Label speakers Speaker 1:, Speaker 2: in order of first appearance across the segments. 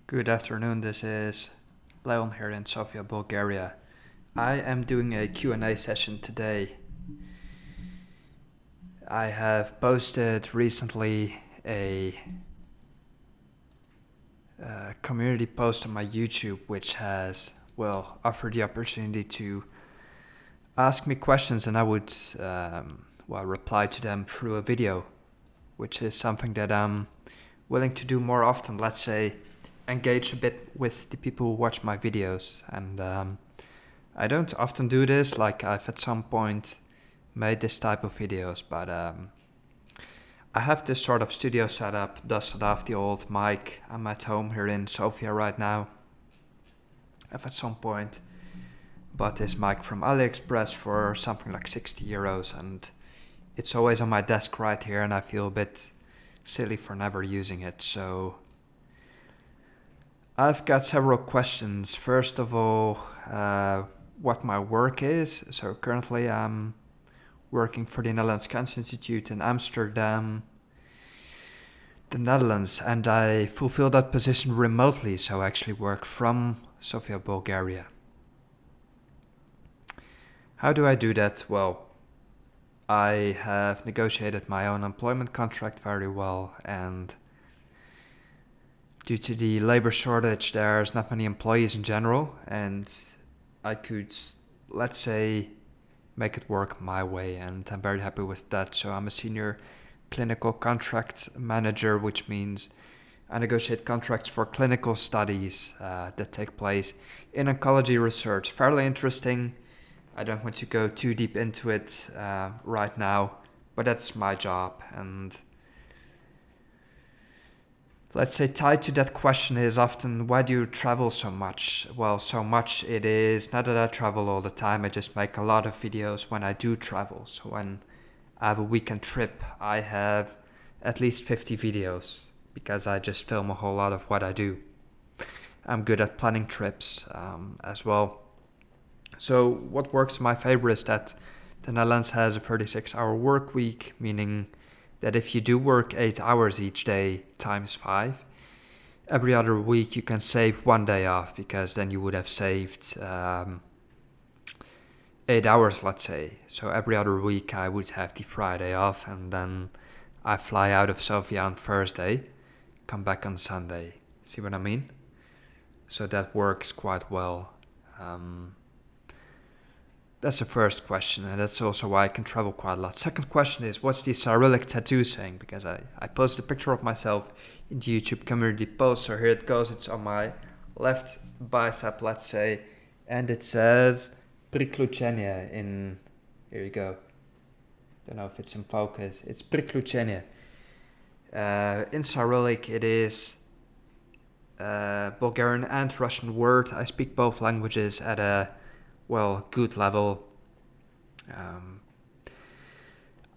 Speaker 1: Good afternoon, this is Leon here in Sofia, Bulgaria. I am doing a Q&A session today. I have posted recently a community post on my YouTube which has, offered the opportunity to ask me questions and I would, reply to them through a video, which is something that I'm willing to do more often. Let's say engage a bit with the people who watch my videos, and I don't often do this. Like, I've at some point made this type of videos, but I have this sort of studio setup, dusted off the old mic. I'm at home here in Sofia right now. I've at some point bought this mic from AliExpress for something like 60 euros, and it's always on my desk right here, and I feel a bit silly for never using it. So I've got several questions. First of all, what my work is. So currently I'm working for the Netherlands Cancer Institute in Amsterdam, the Netherlands, and I fulfill that position remotely. So I actually work from Sofia, Bulgaria. How do I do that? Well, I have negotiated my own employment contract very well, and due to the labor shortage, there's not many employees in general, and I could, let's say, make it work my way, and I'm very happy with that. So I'm a senior clinical contract manager, which means I negotiate contracts for clinical studies that take place in oncology research. Fairly interesting. I don't want to go too deep into it right now, but that's my job. And let's say tied to that question is often, why do you travel so much? Well, so much it is not that I travel all the time. I just make a lot of videos when I do travel. So when I have a weekend trip, I have at least 50 videos because I just film a whole lot of what I do. I'm good at planning trips as well. So what works in my favor is that the Netherlands has a 36-hour work week, meaning that if you do work 8 hours each day times 5, every other week you can save 1 day off, because then you would have saved 8 hours, let's say. So every other week I would have the Friday off, and then I fly out of Sofia on Thursday, come back on Sunday. See what I mean? So that works quite well. That's the first question, and that's also why I can travel quite a lot. Second question is, what's the Cyrillic tattoo saying? Because I posted a picture of myself in the YouTube community post, so here it goes. It's on my left bicep, let's say, and it says Priklучение in, here you go. Don't know if it's in focus. It's Priklучение. In Cyrillic it is Bulgarian and Russian word. I speak both languages at a good level.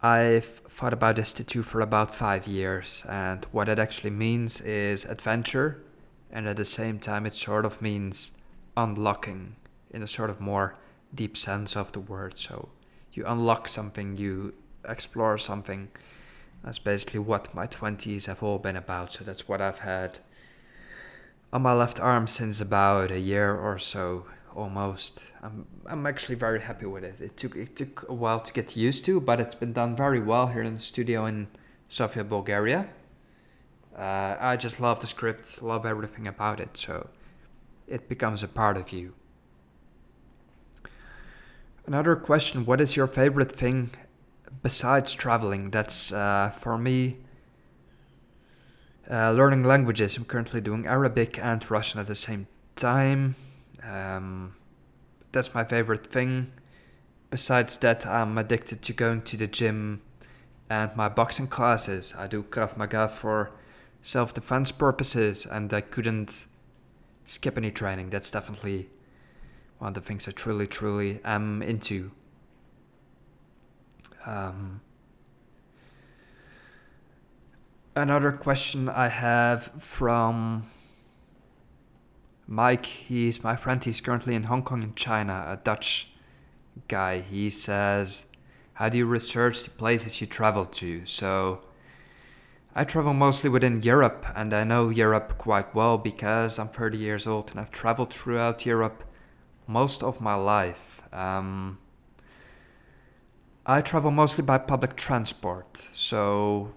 Speaker 1: I've thought about this tattoo for about 5 years, and what it actually means is adventure, and at the same time it sort of means unlocking in a sort of more deep sense of the word. So you unlock something, you explore something. That's basically what my 20s have all been about. So that's what I've had on my left arm since about a year or so. Almost. I'm actually very happy with it. It took a while to get used to, but it's been done very well here in the studio in Sofia, Bulgaria. I just love the script, love everything about it, so it becomes a part of you. Another question, what is your favorite thing besides traveling? That's for me, learning languages. I'm currently doing Arabic and Russian at the same time. That's my favorite thing. Besides that, I'm addicted to going to the gym and my boxing classes. I do Krav Maga for self-defense purposes, and I couldn't skip any training. That's definitely one of the things I truly am into. Another question I have from Mike, he's my friend, he's currently in Hong Kong in China, a Dutch guy. He says, how do you research the places you travel to? So I travel mostly within Europe, and I know Europe quite well because I'm 30 years old and I've traveled throughout Europe most of my life. I travel mostly by public transport, so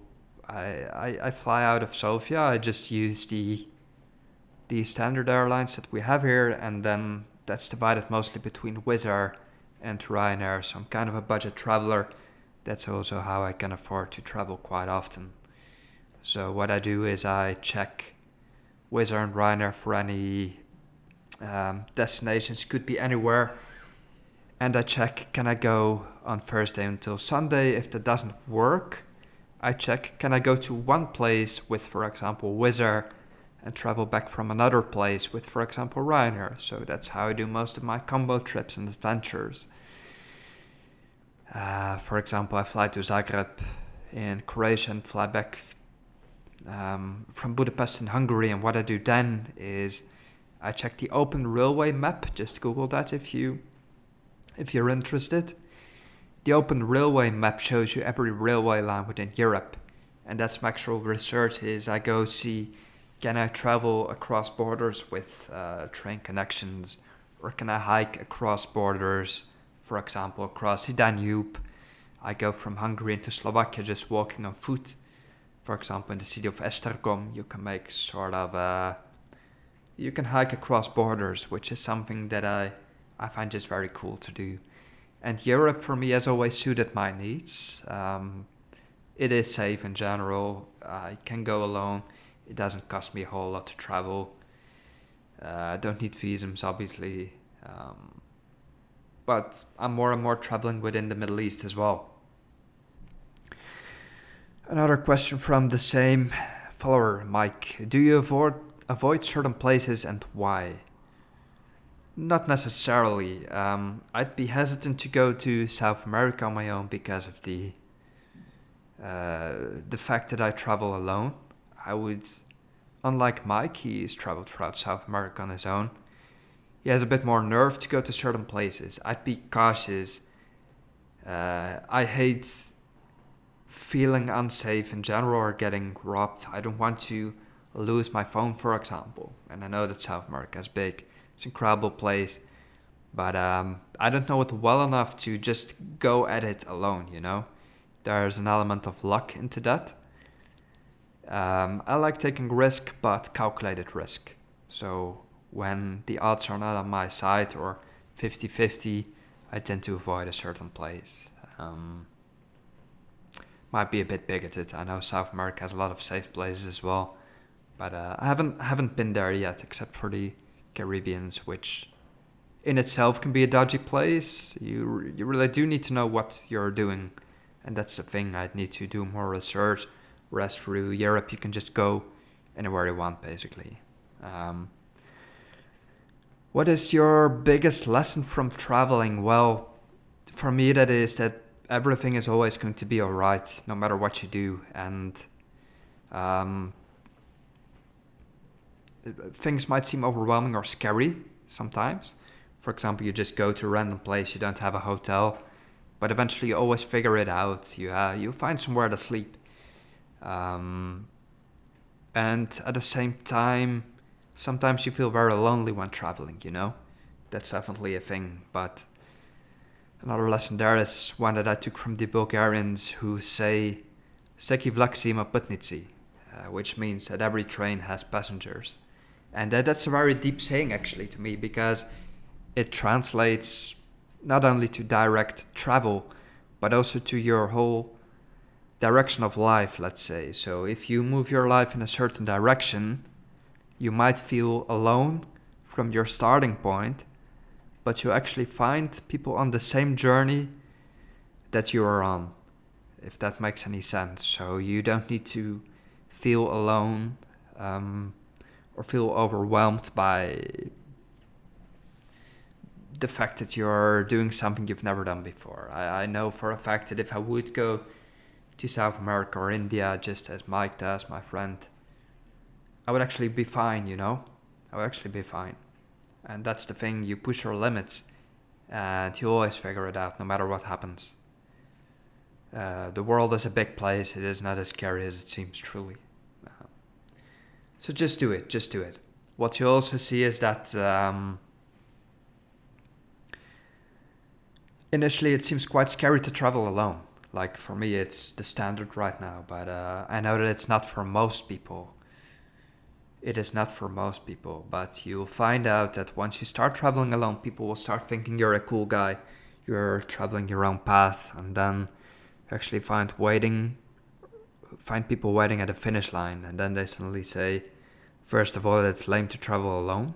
Speaker 1: I fly out of Sofia. I just use the standard airlines that we have here, and then that's divided mostly between Wizz Air and Ryanair. So I'm kind of a budget traveler. That's also how I can afford to travel quite often. So what I do is I check Wizz Air and Ryanair for any destinations, could be anywhere, and I check, can I go on Thursday until Sunday? If that doesn't work, I check, can I go to one place with, for example, Wizz Air and travel back from another place with, for example, Ryanair. So that's how I do most of my combo trips and adventures. For example, I fly to Zagreb in Croatia and fly back from Budapest in Hungary. And what I do then is I check the Open Railway map. Just Google that if you're interested. The Open Railway map shows you every railway line within Europe. And that's my actual research is I go see, can I travel across borders with train connections? Or can I hike across borders, for example, across the Danube? I go from Hungary into Slovakia just walking on foot. For example, in the city of Esztergom, you can make you can hike across borders, which is something that I find just very cool to do. And Europe for me has always suited my needs. It is safe in general. I can go alone. It doesn't cost me a whole lot to travel. I don't need visums, obviously. But I'm more and more traveling within the Middle East as well. Another question from the same follower, Mike. Do you avoid certain places and why? Not necessarily. I'd be hesitant to go to South America on my own because of the fact that I travel alone. I would, unlike Mike, he's traveled throughout South America on his own. He has a bit more nerve to go to certain places. I'd be cautious. I hate feeling unsafe in general or getting robbed. I don't want to lose my phone, for example. And I know that South America is big. It's an incredible place. But I don't know it well enough to just go at it alone, you know? There's an element of luck into that. I like taking risk, but calculated risk. So when the odds are not on my side or 50-50, I tend to avoid a certain place. Might be a bit bigoted. I know South America has a lot of safe places as well, but I haven't been there yet, except for the Caribbeans, which in itself can be a dodgy place. You really do need to know what you're doing, and that's the thing. I'd need to do more research. Whereas through Europe, you can just go anywhere you want, basically. What is your biggest lesson from traveling? Well, for me, that is that everything is always going to be alright, no matter what you do. And things might seem overwhelming or scary sometimes. For example, you just go to a random place, you don't have a hotel, but eventually you always figure it out. You find somewhere to sleep. And at the same time, sometimes you feel very lonely when traveling, you know? That's definitely a thing, but another lesson there is one that I took from the Bulgarians who say "Seki vlaksi ima putnici," which means that every train has passengers. And that's a very deep saying actually to me, because it translates not only to direct travel, but also to your whole direction of life, let's say. So if you move your life in a certain direction, you might feel alone from your starting point, but you actually find people on the same journey that you are on, if that makes any sense. So you don't need to feel alone or feel overwhelmed by the fact that you're doing something you've never done before. I know for a fact that if I would go to South America or India, just as Mike does, my friend, I would actually be fine, you know? I would actually be fine. And that's the thing, you push your limits and you always figure it out no matter what happens. The world is a big place. It is not as scary as it seems, truly. So just do it. Just do it. What you also see is that initially it seems quite scary to travel alone. Like for me, it's the standard right now, but I know that it's not for most people. It is not for most people, but you'll find out that once you start traveling alone, people will start thinking you're a cool guy. You're traveling your own path, and then you actually find people waiting at the finish line, and then they suddenly say, first of all, it's lame to travel alone.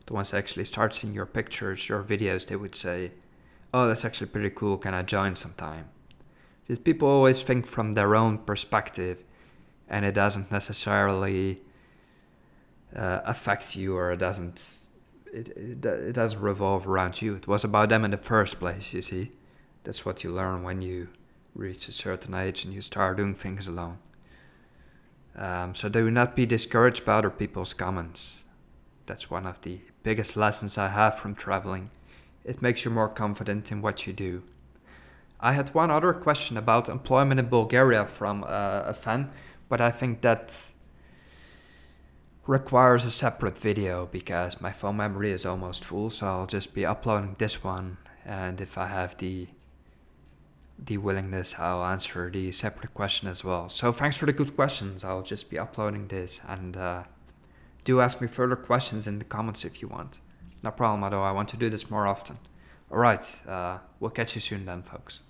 Speaker 1: But once they actually start seeing your pictures, your videos, they would say, oh, that's actually pretty cool, can I join sometime? Because people always think from their own perspective, and it doesn't necessarily affect you, or it doesn't revolve around you. It was about them in the first place, you see. That's what you learn when you reach a certain age and you start doing things alone. So do not be discouraged by other people's comments. That's one of the biggest lessons I have from traveling. It makes you more confident in what you do. I had one other question about employment in Bulgaria from a fan, but I think that requires a separate video because my phone memory is almost full, so I'll just be uploading this one, and if I have the willingness, I'll answer the separate question as well. So thanks for the good questions. I'll just be uploading this, and do ask me further questions in the comments if you want. No problem, although I want to do this more often. Alright, we'll catch you soon then, folks.